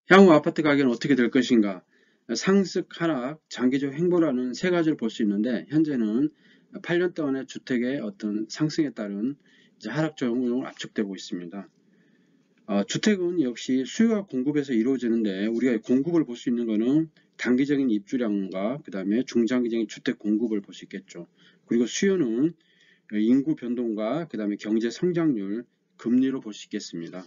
향후 아파트 가격은 어떻게 될 것인가? 상승, 하락, 장기적 행보라는 세 가지를 볼 수 있는데 현재는 8년 동안의 주택의 어떤 상승에 따른 이제 하락 조정으로 압축되고 있습니다. 주택은 역시 수요와 공급에서 이루어지는데 우리가 공급을 볼 수 있는 것은 단기적인 입주량과 그 다음에 중장기적인 주택 공급을 볼 수 있겠죠. 그리고 수요는 인구 변동과 그 다음에 경제 성장률, 금리로 볼 수 있겠습니다.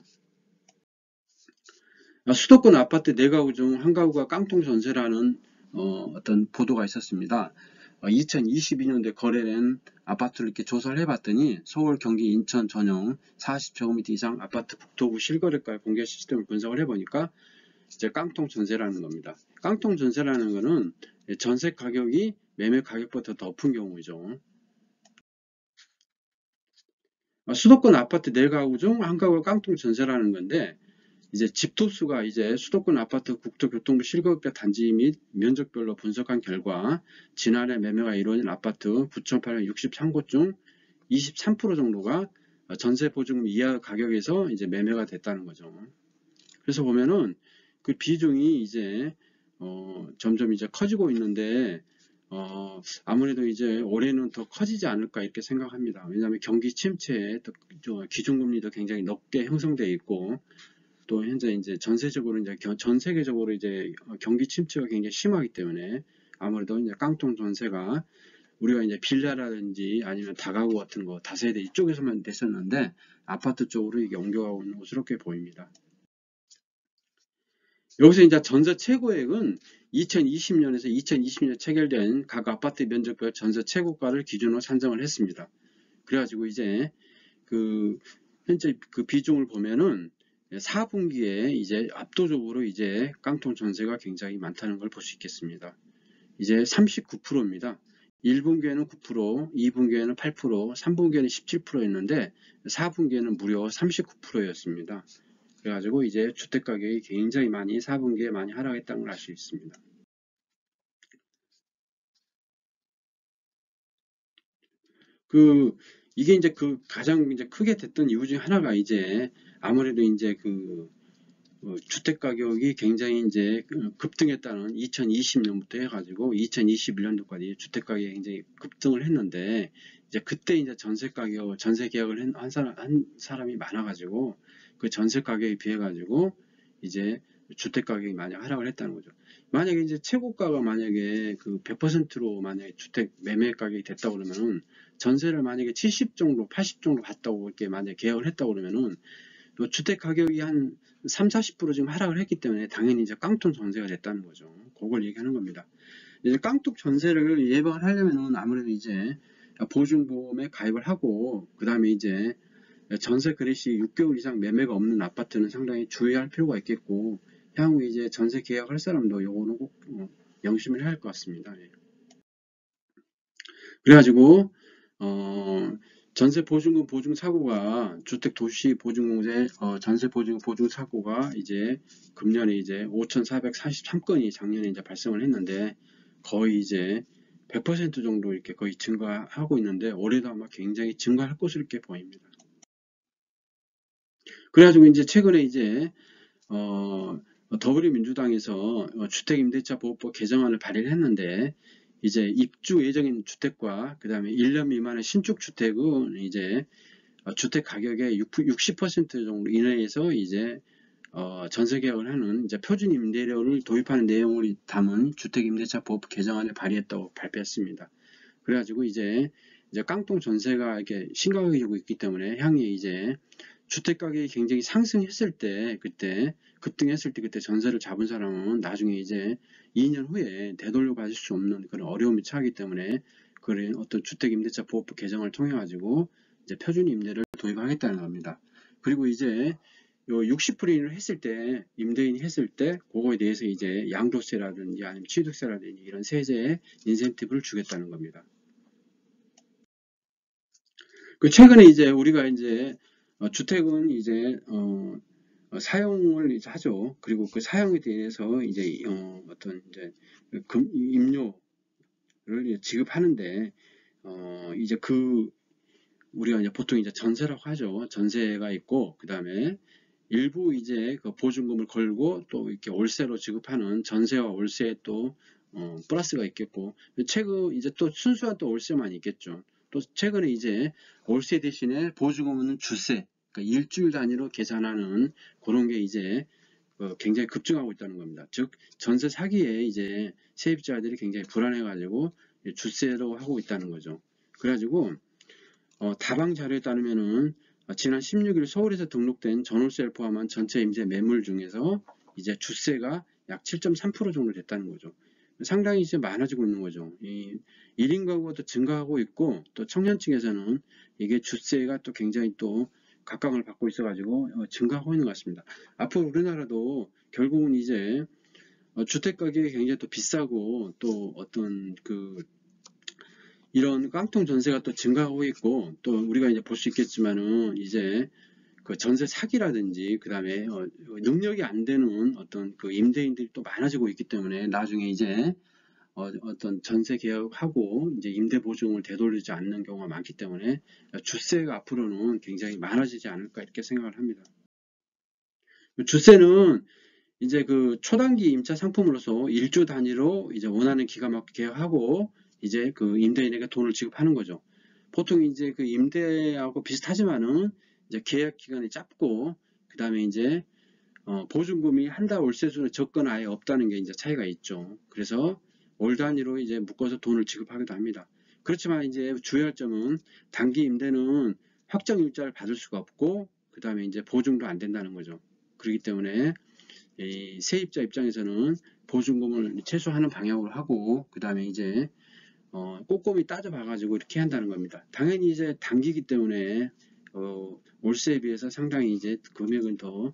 수도권 아파트 4가구 중 1가구가 깡통 전세라는 어떤 보도가 있었습니다. 2022년도에 거래된 아파트를 이렇게 조사를 해봤더니 서울, 경기, 인천 전용 40제곱미터 이상 아파트 국토부 실거래가 공개 시스템을 분석을 해보니까 이제 깡통 전세라는 겁니다. 깡통 전세라는 거는 전세 가격이 매매 가격보다 더 높은 경우죠. 수도권 아파트 4가구 중 1가구가 깡통 전세라는 건데 이제 집토수가 이제 수도권 아파트 국토교통부 실거래가 단지 및 면적별로 분석한 결과 지난해 매매가 이루어진 아파트 9,863곳 중 23% 정도가 전세 보증금 이하 가격에서 이제 매매가 됐다는 거죠. 그래서 보면은 그 비중이 이제 점점 이제 커지고 있는데 아무래도 이제 올해는 더 커지지 않을까 이렇게 생각합니다. 왜냐하면 경기 침체에 기준금리도 굉장히 높게 형성되어 있고 또 현재 이제 전세적으로 이제 전 세계적으로 이제 경기 침체가 굉장히 심하기 때문에 아무래도 이제 깡통 전세가 우리가 이제 빌라라든지 아니면 다가구 같은 거 다세대 이쪽에서만 됐었는데 아파트 쪽으로 이게 옮겨가고 있는 것으로 이렇게 보입니다. 여기서 이제 전세 최고액은 2020년에서 2020년 체결된 각 아파트 면적별 전세 최고가를 기준으로 산정을 했습니다. 그래가지고 이제 그 현재 그 비중을 보면은 4분기에 이제 압도적으로 이제 깡통 전세가 굉장히 많다는 걸 볼 수 있겠습니다. 이제 39%입니다. 1분기에는 9%, 2분기에는 8%, 3분기에는 17%였는데 4분기에는 무려 39%였습니다. 그래가지고 이제 주택 가격이 굉장히 많이 4분기에 많이 하락했다는 걸 알 수 있습니다. 그 이게 이제 그 가장 이제 크게 됐던 이유 중에 하나가 이제 아무래도 이제 그 주택 가격이 굉장히 이제 급등했다는 2020년부터 해가지고 2021년도까지 주택 가격이 굉장히 급등을 했는데 이제 그때 이제 전세 가격, 전세 계약을 한 사람이 많아가지고 그 전세 가격에 비해 가지고 이제 주택 가격이 많이 하락을 했다는 거죠. 만약에 이제 최고가가 만약에 그 100%로 만약에 주택 매매 가격이 됐다 그러면은 전세를 만약에 70 정도, 80 정도 갔다고 이렇게 만약에 계약을 했다고 그러면은 주택 가격이 한 3, 40% 지금 하락을 했기 때문에 당연히 이제 깡통 전세가 됐다는 거죠. 그걸 얘기하는 겁니다. 이제 깡통 전세를 예방을 하려면은 아무래도 이제 보증보험에 가입을 하고 그 다음에 이제 전세 거래 시 6개월 이상 매매가 없는 아파트는 상당히 주의할 필요가 있겠고 향후 이제 전세 계약할 사람도 요거는 꼭 명심을 해야 할 것 같습니다. 예. 그래가지고 전세 보증금 보증 사고가 주택 도시 보증공제 전세 보증금 보증 사고가 이제 금년에 이제 5,443건이 작년에 이제 발생을 했는데 거의 이제 100% 정도 이렇게 거의 증가하고 있는데 올해도 아마 굉장히 증가할 것으로 이렇게 보입니다. 그래가지고 이제 최근에 이제 더불어민주당에서 주택임대차 보호법 개정안을 발의를 했는데 이제 입주 예정인 주택과 그 다음에 1년 미만의 신축 주택은 이제 주택 가격의 60% 정도 이내에서 이제 전세 계약을 하는 이제 표준 임대료를 도입하는 내용을 담은 주택임대차 보호법 개정안을 발의했다고 발표했습니다. 그래가지고 이제 깡통 전세가 이렇게 심각해지고 있기 때문에 향후에 이제 주택 가격이 굉장히 상승했을 때 그때 급등했을 때 그때 전세를 잡은 사람은 나중에 이제 2년 후에 되돌려 받을 수 없는 그런 어려움이 처하기 때문에 그런 어떤 주택임대차 보호법 개정을 통해 가지고 이제 표준 임대를 도입하겠다는 겁니다. 그리고 이제 요 60%를 했을 때 임대인이 했을 때 그거에 대해서 이제 양도세라든지 아니면 취득세라든지 이런 세제 인센티브를 주겠다는 겁니다. 그 최근에 이제 우리가 이제 주택은 이제 사용을 이제 하죠. 그리고 그 사용에 대해서 이제 어떤 이제 임료를 지급하는데 이제 그 우리가 이제 보통 이제 전세라고 하죠. 전세가 있고 그 다음에 일부 이제 그 보증금을 걸고 또 이렇게 월세로 지급하는 전세와 월세에 또 플러스가 있겠고, 최근 이제 또 순수한 또 월세만 있겠죠. 또 최근에 이제 월세 대신에 보증금은 주세, 그러니까 일주일 단위로 계산하는 그런 게 이제 굉장히 급증하고 있다는 겁니다. 즉 전세 사기에 이제 세입자들이 굉장히 불안해가지고 주세로 하고 있다는 거죠. 그래가지고 다방 자료에 따르면은 지난 16일 서울에서 등록된 전월세를 포함한 전체 임대 매물 중에서 이제 주세가 약 7.3% 정도 됐다는 거죠. 상당히 이제 많아지고 있는 거죠. 이 1인 가구가 또 증가하고 있고, 또 청년층에서는 이게 주세가 또 굉장히 또 각광을 받고 있어가지고 증가하고 있는 것 같습니다. 앞으로 우리나라도 결국은 이제 주택 가격이 굉장히 또 비싸고, 또 어떤 이런 깡통 전세가 또 증가하고 있고, 또 우리가 이제 볼 수 있겠지만은 이제 그 전세 사기라든지 그 다음에 능력이 안 되는 어떤 그 임대인들이 또 많아지고 있기 때문에 나중에 이제 어떤 전세 계약하고 이제 임대 보증을 되돌리지 않는 경우가 많기 때문에 주세가 앞으로는 굉장히 많아지지 않을까 이렇게 생각을 합니다. 주세는 이제 그 초단기 임차 상품으로서 일주 단위로 이제 원하는 기간 맞게 계약하고 이제 그 임대인에게 돈을 지급하는 거죠. 보통 이제 그 임대하고 비슷하지만은 이제 계약 기간이 짧고, 그 다음에 이제 보증금이 한 달 월세수는 적거나 아예 없다는 게 이제 차이가 있죠. 그래서 월 단위로 이제 묶어서 돈을 지급하기도 합니다. 그렇지만 이제 주의할 점은 단기 임대는 확정 일자를 받을 수가 없고, 그 다음에 이제 보증도 안 된다는 거죠. 그렇기 때문에 이 세입자 입장에서는 보증금을 최소화하는 방향으로 하고, 그 다음에 이제 꼼꼼히 따져봐 가지고 이렇게 한다는 겁니다. 당연히 이제 단기이기 때문에 월세에 비해서 상당히 이제 금액은 더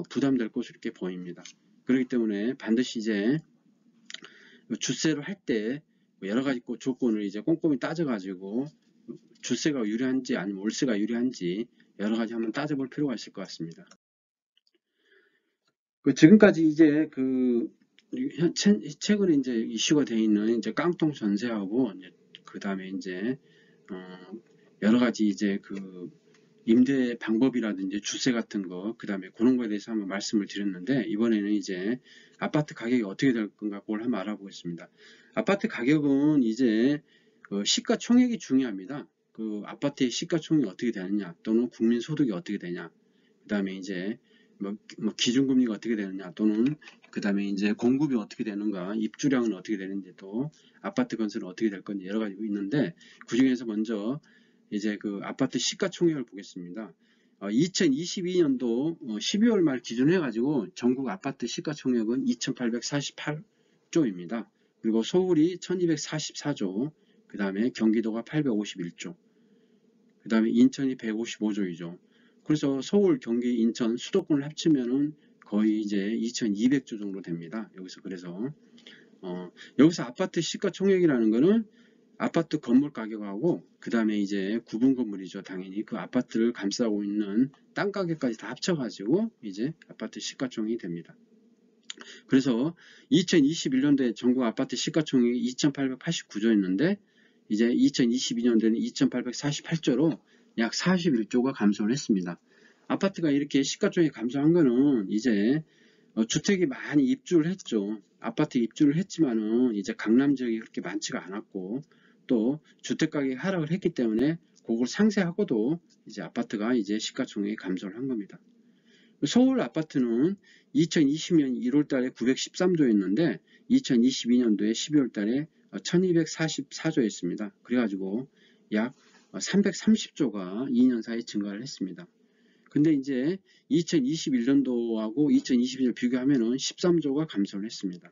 부담될 것으로 이렇게 보입니다. 그렇기 때문에 반드시 이제 주세를 할 때 여러 가지 조건을 이제 꼼꼼히 따져가지고 주세가 유리한지 아니면 월세가 유리한지 여러 가지 한번 따져볼 필요가 있을 것 같습니다. 지금까지 이제 최근에 이제 이슈가 되어 있는 이제 깡통 전세하고 그 다음에 이제 여러 가지 이제 임대 방법이라든지 주세 같은 거, 그 다음에 그런 거에 대해서 한번 말씀을 드렸는데, 이번에는 이제 아파트 가격이 어떻게 될 건가 그걸 한번 알아보겠습니다. 아파트 가격은 이제 시가총액이 중요합니다. 그 아파트의 시가총액이 어떻게 되느냐, 또는 국민 소득이 어떻게 되냐, 그 다음에 이제 뭐 기준금리가 어떻게 되느냐, 또는 그 다음에 이제 공급이 어떻게 되는가, 입주량은 어떻게 되는지도, 아파트 건설은 어떻게 될 건지 여러 가지 있는데, 그 중에서 먼저 이제 그 아파트 시가총액을 보겠습니다. 2022년도 12월 말 기준 해가지고 전국 아파트 시가총액은 2848조입니다. 그리고 서울이 1244조, 그 다음에 경기도가 851조, 그 다음에 인천이 155조이죠. 그래서 서울, 경기, 인천 수도권을 합치면은 거의 이제 2200조 정도 됩니다. 여기서 그래서 여기서 아파트 시가총액이라는 거는 아파트 건물 가격하고 그 다음에 이제 구분 건물이죠. 당연히 그 아파트를 감싸고 있는 땅 가격까지 다 합쳐가지고 이제 아파트 시가총액이 됩니다. 그래서 2021년도에 전국 아파트 시가총액이 2889조였는데 이제 2022년도에는 2848조로 약 41조가 감소를 했습니다. 아파트가 이렇게 시가총액이 감소한 거는 이제 주택이 많이 입주를 했죠. 아파트 입주를 했지만은 이제 강남 지역이 그렇게 많지가 않았고, 또 주택 가격이 하락을 했기 때문에 그걸 상쇄하고도 이제 아파트가 이제 시가총액이 감소를 한 겁니다. 서울 아파트는 2020년 1월 달에 913조였는데 2022년도에 12월 달에 1244조였습니다. 그래가지고 약 330조가 2년 사이에 증가를 했습니다. 근데 이제 2021년도하고 2022년 비교하면은 13조가 감소를 했습니다.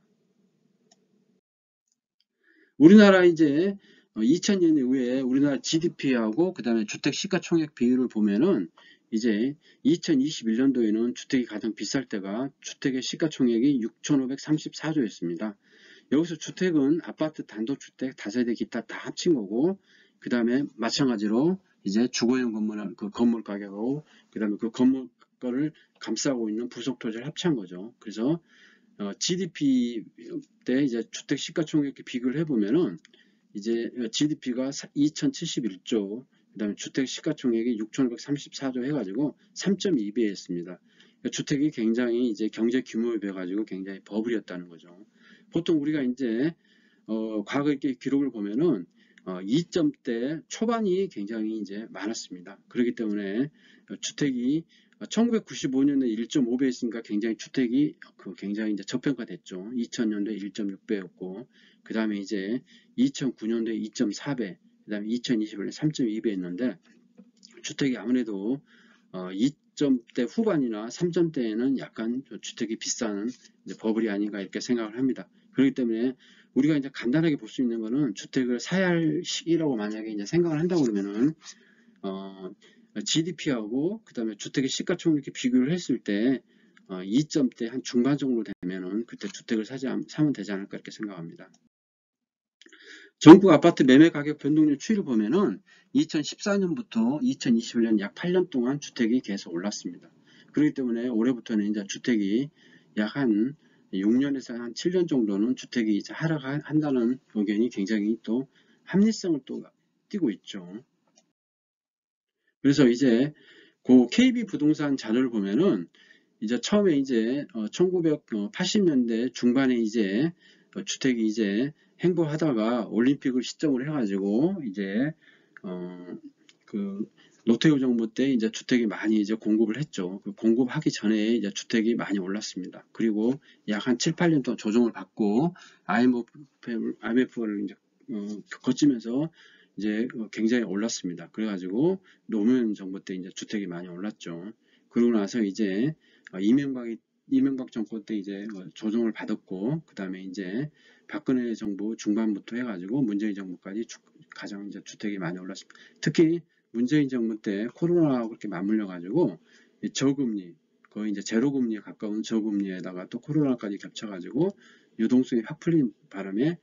우리나라 이제 2000년 이후에 우리나라 GDP하고 그 다음에 주택 시가총액 비율을 보면은 이제 2021년도에는 주택이 가장 비쌀 때가 주택의 시가총액이 6,534조였습니다. 여기서 주택은 아파트, 단독주택, 다세대, 기타 다 합친 거고, 그 다음에 마찬가지로 이제 주거용 건물, 그 건물 가격하고, 그 다음에 그 건물 거를 감싸고 있는 부속 토지를 합친 거죠. 그래서 GDP 때 이제 주택 시가총액 비교를 해보면은 이제 GDP가 2071조, 그 다음에 주택 시가총액이 6,534조 해가지고 3.2배였습니다. 주택이 굉장히 이제 경제 규모에 비해 가지고 굉장히 버블이었다는 거죠. 보통 우리가 이제 과거 이렇게 기록을 보면은 2점대 초반이 굉장히 이제 많았습니다. 그렇기 때문에 주택이 1995년에 1.5배 했으니까 굉장히 주택이 굉장히 이제 저평가됐죠. 2000년도에 1.6배였고, 그 다음에 이제 2009년도에 2.4배, 그 다음에 2021년에 3.2배 했는데, 주택이 아무래도 2점대 후반이나 3점대에는 약간 주택이 비싼 이제 버블이 아닌가 이렇게 생각을 합니다. 그렇기 때문에 우리가 이제 간단하게 볼 수 있는 거는 주택을 사야 할 시기라고 만약에 이제 생각을 한다고 그러면은 GDP하고 그 다음에 주택의 시가총액 이렇게 비교를 했을 때 2점대 한 중반 정도 되면은 그때 주택을 사면 되지 않을까 이렇게 생각합니다. 전국 아파트 매매 가격 변동률 추이를 보면은 2014년부터 2021년 약 8년 동안 주택이 계속 올랐습니다. 그렇기 때문에 올해부터는 이제 주택이 약 한 6년에서 한 7년 정도는 주택이 이제 하락한다는 의견이 굉장히 또 합리성을 또 띠고 있죠. 그래서 이제 그 KB 부동산 자료를 보면은 이제 처음에 이제 1980년대 중반에 이제 주택이 이제 행보하다가 올림픽을 시점으로 해가지고 이제 그 노태우 정부 때 이제 주택이 많이 이제 공급을 했죠. 그 공급하기 전에 이제 주택이 많이 올랐습니다. 그리고 약 한 7, 8년 동안 조정을 받고 IMF를 이제 거치면서 이제 굉장히 올랐습니다. 그래가지고 노무현 정부 때 이제 주택이 많이 올랐죠. 그러고 나서 이제 이명박 정권 때 이제 조정을 받았고, 그 다음에 이제 박근혜 정부 중반부터 해가지고 문재인 정부까지 가장 이제 주택이 많이 올랐습니다. 특히 문재인 정부 때 코로나하고 그렇게 맞물려가지고 저금리, 거의 이제 제로금리에 가까운 저금리에다가 또 코로나까지 겹쳐가지고 유동성이 확 풀린 바람에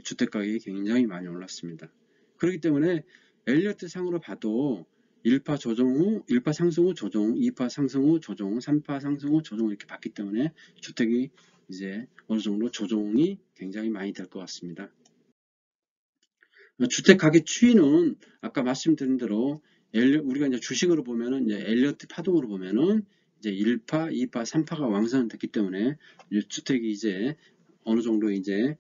주택 가격이 굉장히 많이 올랐습니다. 그렇기 때문에 엘리어트 상으로 봐도 1파 조정 후, 1파 상승 후 조정, 2파 상승 후 조정, 3파 상승 후 조정 이렇게 봤기 때문에 주택이 이제 어느 정도 조정이 굉장히 많이 될 것 같습니다. 주택 가격 추이는 아까 말씀드린 대로 우리가 이제 주식으로 보면은 이제 엘리어트 파동으로 보면은 이제 1파, 2파, 3파가 왕성됐기 때문에 주택이 이제 어느 정도 이제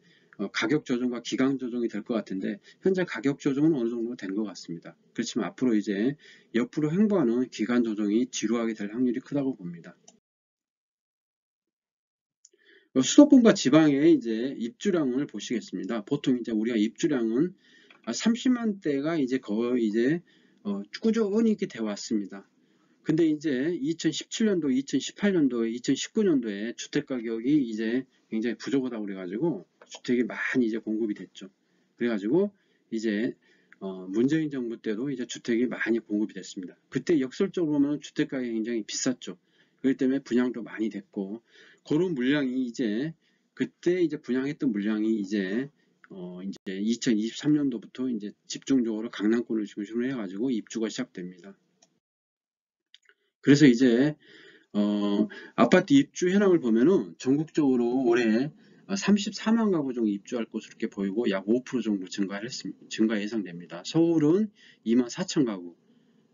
가격 조정과 기간 조정이 될 것 같은데 현재 가격 조정은 어느 정도 된 것 같습니다. 그렇지만 앞으로 이제 옆으로 행보하는 기간 조정이 지루하게 될 확률이 크다고 봅니다. 수도권과 지방의 이제 입주량을 보시겠습니다. 보통 이제 우리가 입주량은 30만 대가 이제 거의 이제 꾸준히 이렇게 되어 왔습니다. 근데 이제 2017년도, 2018년도, 2019년도에 주택 가격이 이제 굉장히 부족하다고 그래가지고 주택이 많이 이제 공급이 됐죠. 그래가지고 이제 문재인 정부 때도 이제 주택이 많이 공급이 됐습니다. 그때 역설적으로 보면 주택 가격이 굉장히 비쌌죠. 그렇기 때문에 분양도 많이 됐고 그런 물량이 이제 그때 이제 분양했던 물량이 이제 2023년도부터 이제 집중적으로 강남권을 중심으로 해가지고 입주가 시작됩니다. 그래서 이제 아파트 입주 현황을 보면은 전국적으로 올해 34만 가구 정도 입주할 것으로 이렇게 보이고 약 5% 정도 증가 예상됩니다. 서울은 2만 4천 가구.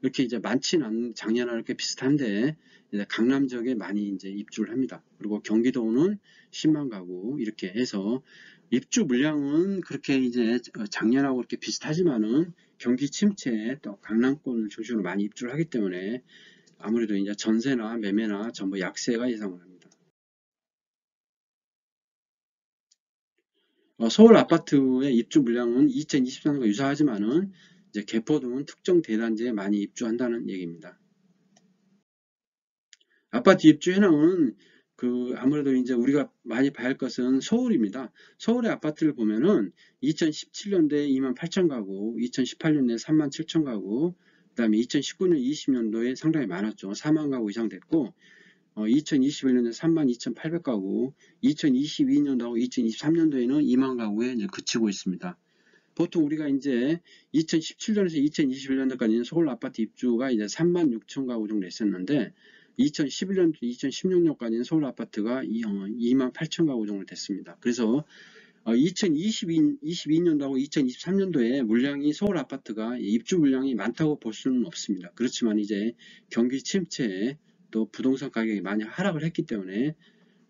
이렇게 이제 많지는 않은 작년과 이렇게 비슷한데 이제 강남 지역에 많이 이제 입주를 합니다. 그리고 경기도는 10만 가구 이렇게 해서 입주 물량은 그렇게 이제 작년하고 이렇게 비슷하지만은 경기 침체에 또 강남권을 중심으로 많이 입주를 하기 때문에 아무래도 이제 전세나 매매나 전부 약세가 예상을 합니다. 서울 아파트의 입주 물량은 2023년과 유사하지만은 이제 개포 등은 특정 대단지에 많이 입주한다는 얘기입니다. 아파트 입주 현황은 아무래도 이제 우리가 많이 봐야 할 것은 서울입니다. 서울의 아파트를 보면은 2017년도에 2만 8천 가구, 2018년도에 3만 7천 가구, 그 다음에 2019년, 20년도에 상당히 많았죠. 4만 가구 이상 됐고, 2021년에 3만 2,800가구, 2022년도하고 2023년도에는 2만 가구에 이제 그치고 있습니다. 보통 우리가 이제 2017년에서 2021년도까지는 서울 아파트 입주가 이제 3만 6천 가구 정도 됐었는데 2011년부터 2016년까지는 서울 아파트가 2만 8천 가구 정도 됐습니다. 그래서 2022년도하고 2023년도에 물량이 서울 아파트가 입주 물량이 많다고 볼 수는 없습니다. 그렇지만 이제 경기 침체에 또 부동산 가격이 많이 하락을 했기 때문에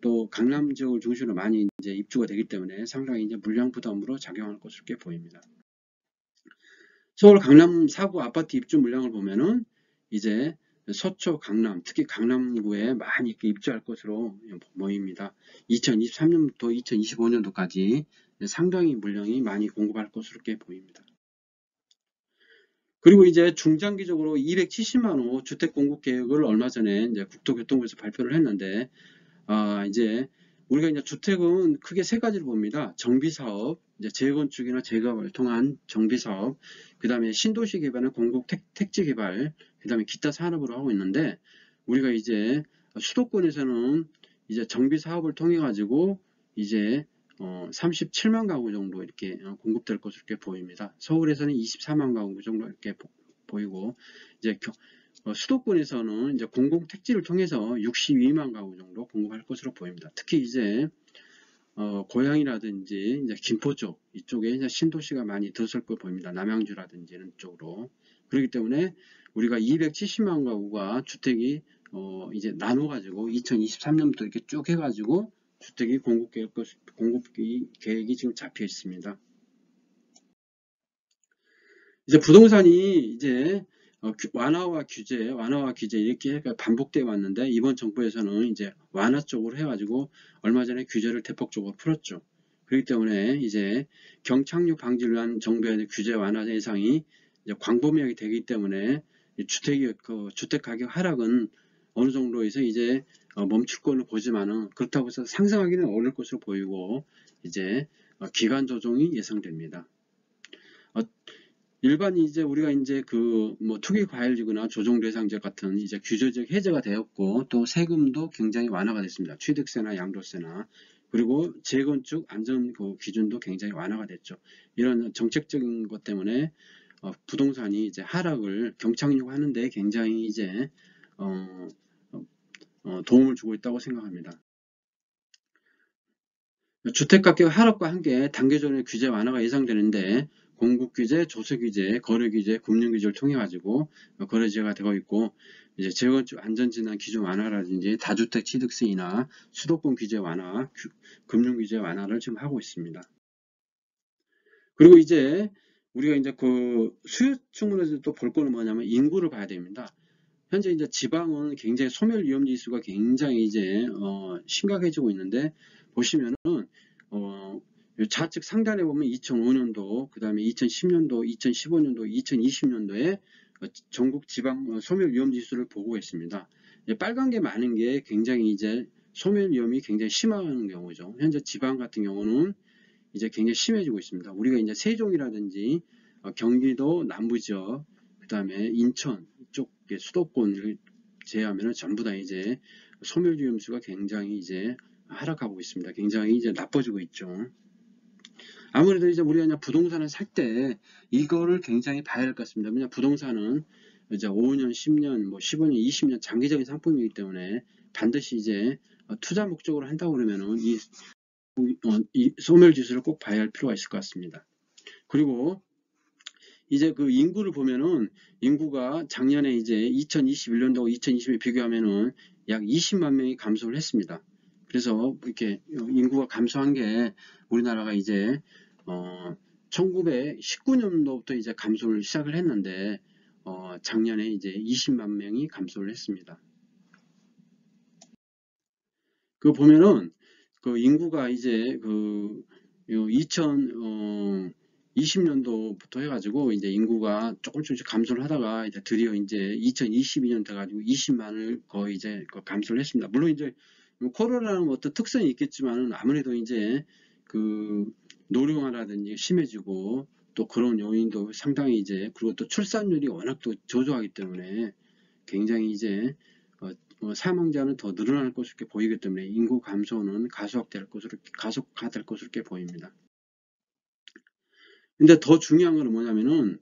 또 강남 지역을 중심으로 많이 이제 입주가 되기 때문에 상당히 이제 물량 부담으로 작용할 것으로 보입니다. 서울 강남 4구 아파트 입주 물량을 보면은 이제 서초, 강남, 특히 강남구에 많이 이렇게 입주할 것으로 보입니다. 2023년부터 2025년도까지 상당히 물량이 많이 공급할 것으로 보입니다. 그리고 이제 중장기적으로 270만 호 주택 공급 계획을 얼마 전에 이제 국토교통부에서 발표를 했는데, 이제 우리가 이제 주택은 크게 세 가지를 봅니다. 정비사업, 이제 재건축이나 재개발을 통한 정비사업, 그 다음에 신도시 개발은 공급 택지 개발, 그 다음에 기타 산업으로 하고 있는데, 우리가 이제 수도권에서는 이제 정비사업을 통해 가지고 이제 37만 가구 정도 이렇게 공급될 것으로 이렇게 보입니다. 서울에서는 24만 가구 정도 이렇게 보이고, 이제 수도권에서는 이제 공공택지를 통해서 62만 가구 정도 공급할 것으로 보입니다. 특히 이제 고양이라든지 이제 김포 쪽 이쪽에 이제 신도시가 많이 들어설 것 보입니다. 남양주라든지 이런 쪽으로. 그렇기 때문에 우리가 270만 가구가 주택이 이제 나눠 가지고 2023년부터 이렇게 쭉 해가지고 주택이 공급 계획이 지금 잡혀 있습니다. 이제 부동산이 이제 완화와 규제 이렇게 반복되어 왔는데, 이번 정부에서는 이제 완화 쪽으로 해가지고 얼마 전에 규제를 대폭적으로 풀었죠. 그렇기 때문에 이제 경착륙 방지를 위한 정부의 규제 완화 예상이 이제 광범위하게 되기 때문에 주택 가격 하락은 어느 정도에서 이제 멈출 걸로 보지만은, 그렇다고 해서 상승하기는 어려울 것으로 보이고 이제 기간 조정이 예상됩니다. 일반 이제 우리가 이제 뭐 투기 과열지구나 조정대상제 같은 이제 규제적 해제가 되었고, 또 세금도 굉장히 완화가 됐습니다. 취득세나 양도세나, 그리고 재건축 안전 기준도 굉장히 완화가 됐죠. 이런 정책적인 것 때문에 부동산이 이제 하락을 경착륙하는데 굉장히 이제 도움을 주고 있다고 생각합니다. 주택가격 하락과 함께 단계적인 규제 완화가 예상되는데, 공급규제, 조세규제, 거래규제, 금융규제를 통해 가지고 거래제가 되고 있고, 이제 재건축 안전진단 기준 완화라든지 다주택 취득세이나 수도권 규제 완화, 금융규제 완화를 지금 하고 있습니다. 그리고 이제 우리가 이제 수요 측면에서 또 볼 거는 뭐냐면 인구를 봐야 됩니다. 현재 이제 지방은 굉장히 소멸 위험 지수가 굉장히 이제 심각해지고 있는데, 보시면은 좌측 상단에 보면 2005년도, 그 다음에 2010년도, 2015년도, 2020년도에 전국 지방 소멸 위험 지수를 보고 있습니다. 빨간 게 많은 게 굉장히 이제 소멸 위험이 굉장히 심한 경우죠. 현재 지방 같은 경우는 이제 굉장히 심해지고 있습니다. 우리가 이제 세종이라든지 경기도 남부 지역, 그 다음에 인천 이쪽 수도권을 제외하면 전부 다 이제 소멸 위험수가 굉장히 이제 하락하고 있습니다. 굉장히 이제 나빠지고 있죠. 아무래도 이제 우리가 그냥 부동산을 살 때 이거를 굉장히 봐야 할 것 같습니다. 왜냐 부동산은 이제 5년, 10년, 뭐 15년, 20년 장기적인 상품이기 때문에 반드시 이제 투자 목적으로 한다고 그러면은 이 소멸 지수를 꼭 봐야 할 필요가 있을 것 같습니다. 그리고 이제 인구를 보면은 인구가 작년에 이제 2021년도 2020에 비교하면은 약 20만 명이 감소를 했습니다. 그래서 이렇게 인구가 감소한 게 우리나라가 이제 1919년도부터 이제 감소를 시작을 했는데 작년에 이제 20만 명이 감소를 했습니다. 보면은 인구가 이제 2020년도부터 해가지고 이제 인구가 조금씩 감소를 하다가 이제 드디어 이제 2022년 돼가지고 20만을 거의 이제 감소를 했습니다. 물론 이제 코로나는 어떤 특성이 있겠지만은 아무래도 이제 노령화라든지 심해지고 또 그런 요인도 상당히 이제, 그리고 또 출산율이 워낙 또 저조하기 때문에 굉장히 이제 사망자는 더 늘어날 것으로 이렇게 보이기 때문에 인구 감소는 가속화될 것으로 이렇게 보입니다. 근데 더 중요한 건 뭐냐면은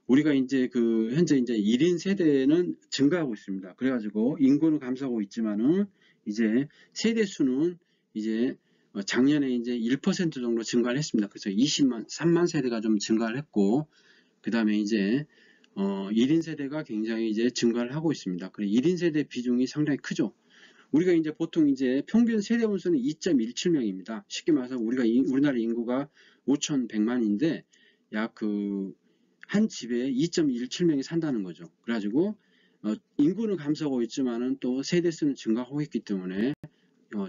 우리가 이제 현재 이제 1인 세대는 증가하고 있습니다. 그래가지고 인구는 감소하고 있지만은 이제 세대 수는 이제 작년에 이제 1% 정도 증가를 했습니다. 그래서 3만 세대가 좀 증가를 했고, 그 다음에 이제 1인 세대가 굉장히 이제 증가를 하고 있습니다. 그래 1인 세대 비중이 상당히 크죠. 우리가 이제 보통 이제 평균 세대 원수는 2.17명입니다. 쉽게 말해서 우리나라 인구가 5,100만인데 약 한 집에 2.17명이 산다는 거죠. 그래가지고 인구는 감소하고 있지만은 또 세대 수는 증가하고 있기 때문에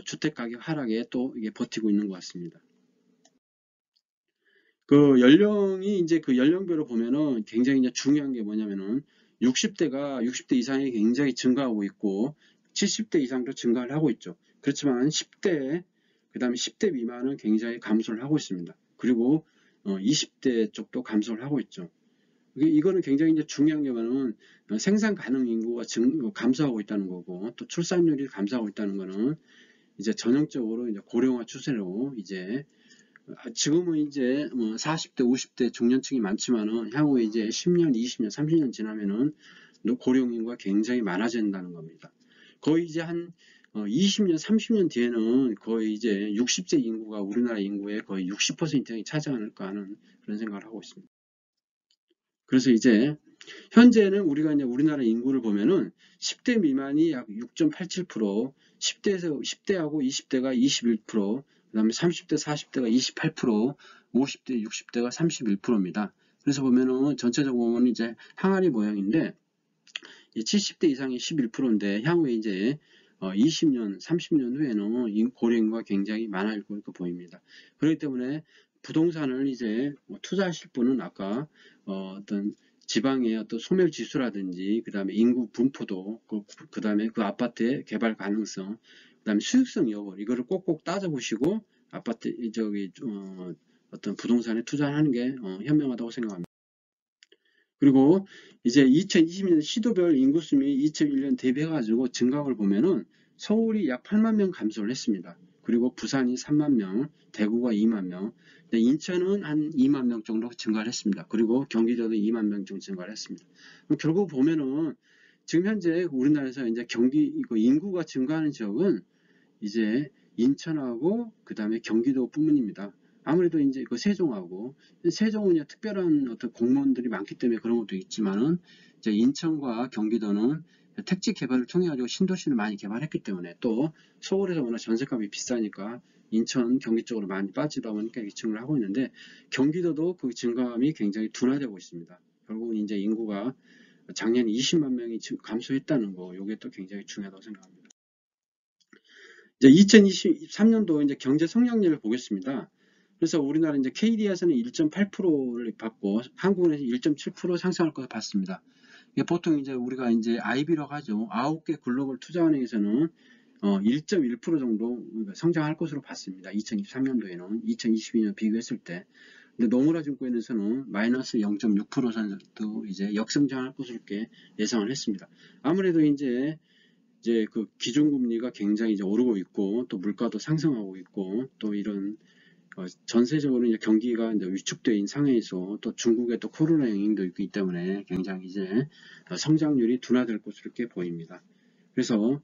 주택 가격 하락에 또 이게 버티고 있는 것 같습니다. 그 연령이 이제 그 연령별로 보면은 굉장히 이제 중요한 게 뭐냐면은 60대 이상이 굉장히 증가하고 있고 70대 이상도 증가를 하고 있죠. 그렇지만 10대 그다음에 10대 미만은 굉장히 감소를 하고 있습니다. 그리고 20대 쪽도 감소를 하고 있죠. 이거는 굉장히 이제 중요한 게 뭐냐면 생산 가능 인구가 감소하고 있다는 거고 또 출산율이 감소하고 있다는 거는 이제 전형적으로 이제 고령화 추세로 이제 지금은 이제 40대, 50대 중년층이 많지만은 향후에 이제 10년, 20년, 30년 지나면은 고령 인구가 굉장히 많아진다는 겁니다. 거의 이제 한 20년, 30년 뒤에는 거의 이제 60세 인구가 우리나라 인구의 거의 60%이 차지 않을까 하는 그런 생각을 하고 있습니다. 그래서 이제 현재는 우리가 이제 우리나라 인구를 보면은 10대 미만이 약 6.87%, 10대하고 20대가 21%, 그 다음에 30대, 40대가 28%, 50대, 60대가 31%입니다. 그래서 보면은 전체적으로 보면 이제 항아리 모양인데 70대 이상이 11%인데 향후에 이제 20년, 30년 후에는 고령화가 굉장히 많아질 것으로 보입니다. 그렇기 때문에 부동산을 이제 투자하실 분은 아까 어떤 지방의 어떤 소멸 지수라든지 그 다음에 인구 분포도 그 다음에 그 아파트의 개발 가능성 그 다음에 수익성 여부 이거를 꼭꼭 따져보시고 아파트 어떤 부동산에 투자하는 게 현명하다고 생각합니다. 그리고 이제 2020년 시도별 인구수이 2001년 대비해가지고 증가를 보면은 서울이 약 8만 명 감소를 했습니다. 그리고 부산이 3만 명, 대구가 2만 명, 인천은 한 2만 명 정도 증가를 했습니다. 그리고 경기도도 2만 명 정도 증가를 했습니다. 결국 보면은 지금 현재 우리나라에서 이제 인구가 증가하는 지역은 이제 인천하고 그 다음에 경기도뿐입니다. 아무래도 이제 그 세종하고 세종은 이제 특별한 어떤 공무원들이 많기 때문에 그런 것도 있지만은 이제 인천과 경기도는 택지 개발을 통해 가지고 신도시를 많이 개발했기 때문에 또 서울에서 워낙 전세값이 비싸니까 인천 경기 쪽으로 많이 빠지다 보니까 이렇게 증가를 하고 있는데 경기도도 그 증가함이 굉장히 둔화되고 있습니다. 결국은 이제 인구가 작년에 20만 명이 감소했다는 거 이게 또 굉장히 중요하다고 생각합니다. 이제 2023년도 이제 경제 성장률을 보겠습니다. 그래서 우리나라 이제 KD에서는 1.8%를 받고 한국은행에서 1.7% 상승할 것을 봤습니다. 보통 이제 우리가 이제 IB라고 하죠. 9개 글로벌 투자은행에서는 1.1% 정도 성장할 것으로 봤습니다. 2023년도에는 2022년 비교했을 때. 근데 노무라 증권에서는 마이너스 0.6% 이제 역성장할 것으로 이렇게 예상을 했습니다. 아무래도 이제 그 기준금리가 굉장히 이제 오르고 있고 또 물가도 상승하고 있고 또 이런 전세적으로 이제 경기가 이제 위축되어 있는 상황에서 또 중국의 또 코로나 영향도 있기 때문에 굉장히 이제 성장률이 둔화될 것으로 이렇게 보입니다. 그래서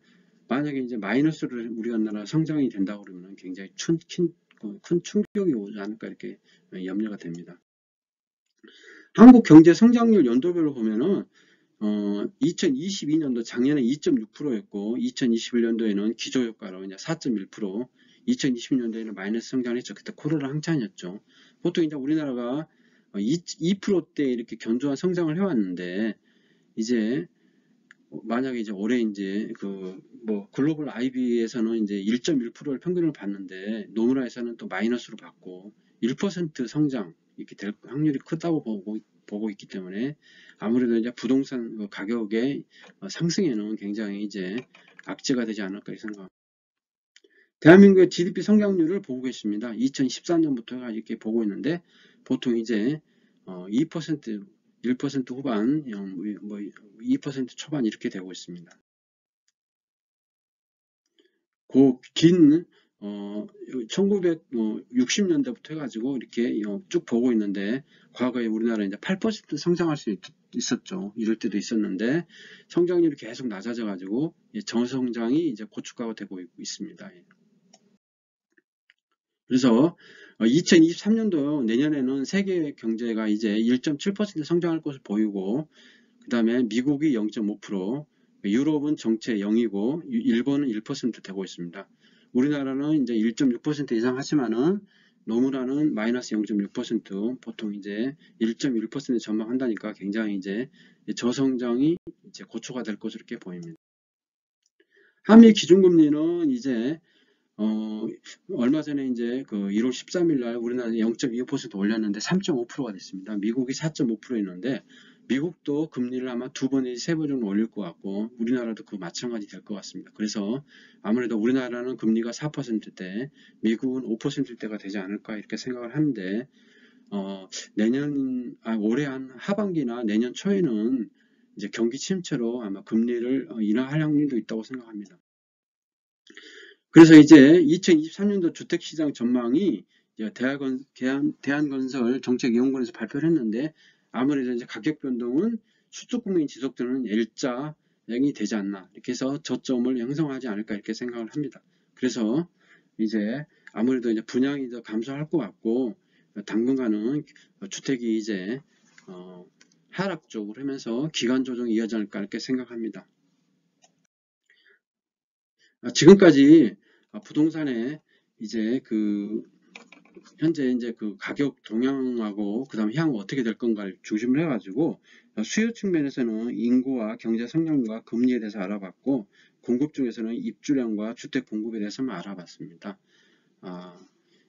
만약에 이제 마이너스를 우리나라 성장이 된다고 그러면 굉장히 큰 충격이 오지 않을까 이렇게 염려가 됩니다. 한국 경제 성장률 연도별로 보면은 2022년도 작년에 2.6%였고 2021년도에는 기저효과로 4.1%, 2020년도에는 마이너스 성장했죠. 그때 코로나 한창이었죠. 보통 이제 우리나라가 2%대 이렇게 견조한 성장을 해왔는데 이제 만약에 이제 올해 이제 글로벌 IB에서는 이제 1.1%를 평균을 봤는데 노무라에서는 또 마이너스로 봤고 1% 성장 이렇게 될 확률이 크다고 보고 있기 때문에 아무래도 이제 부동산 가격의 상승에는 굉장히 이제 악재가 되지 않을까 생각합니다. 대한민국의 GDP 성장률을 보고 계십니다. 2014년부터 이렇게 보고 있는데 보통 이제 2%, 1% 후반, 2% 초반 이렇게 되고 있습니다. 긴 1960년대부터 해가지고 이렇게 쭉 보고 있는데 과거에 우리나라 이제 8% 성장할 수 있었죠. 이럴 때도 있었는데 성장률이 계속 낮아져가지고 저성장이 이제 고축가가 되고 있습니다. 그래서 2023년도 내년에는 세계 경제가 이제 1.7% 성장할 것으로 보이고, 그 다음에 미국이 0.5%, 유럽은 정체 0이고, 일본은 1% 되고 있습니다. 우리나라는 이제 1.6% 이상 하지만은 너무나는 마이너스 0.6%, 보통 이제 1.1% 전망한다니까 굉장히 이제 저성장이 이제 고초가 될 것으로 이렇게 보입니다. 한미 기준금리는 이제 얼마 전에 이제 그 1월 13일 날 우리나라 0.25% 올렸는데 3.5%가 됐습니다. 미국이 4.5%였는데 미국도 금리를 아마 2번 내지 3번 정도 올릴 것 같고 우리나라도 그 마찬가지 될 것 같습니다. 그래서 아무래도 우리나라는 금리가 4%대 미국은 5%대가 되지 않을까 이렇게 생각을 하는데 올해 한 하반기나 내년 초에는 이제 경기 침체로 아마 금리를 인하할 확률도 있다고 생각합니다. 그래서 이제 2023년도 주택시장 전망이 대한건설 정책연구원에서 발표를 했는데 아무래도 이제 가격 변동은 수축 국면이 지속되는 L자형이 되지 않나 이렇게 해서 저점을 형성하지 않을까 이렇게 생각을 합니다. 그래서 이제 아무래도 이제 분양이 더 감소할 것 같고 당분간은 주택이 이제 하락 쪽으로 하면서 기간 조정이 이어지 않을까 이렇게 생각합니다. 지금까지 부동산에 이제 현재 이제 그 가격 동향하고 그다음 향후 어떻게 될 건가를 중심으로 해가지고 수요 측면에서는 인구와 경제 성장률과 금리에 대해서 알아봤고 공급 쪽에서는 입주량과 주택 공급에 대해서만 알아봤습니다.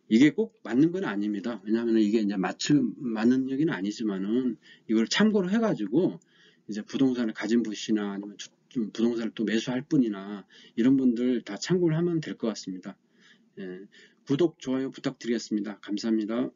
이게 꼭 맞는 건 아닙니다. 왜냐하면 이게 이제 맞는 얘기는 아니지만은 이걸 참고로 해가지고 이제 부동산을 가진 분이나 아니면 부동산을 또 매수할 분이나 이런 분들 다 참고를 하면 될 것 같습니다. 예, 구독, 좋아요 부탁드리겠습니다. 감사합니다.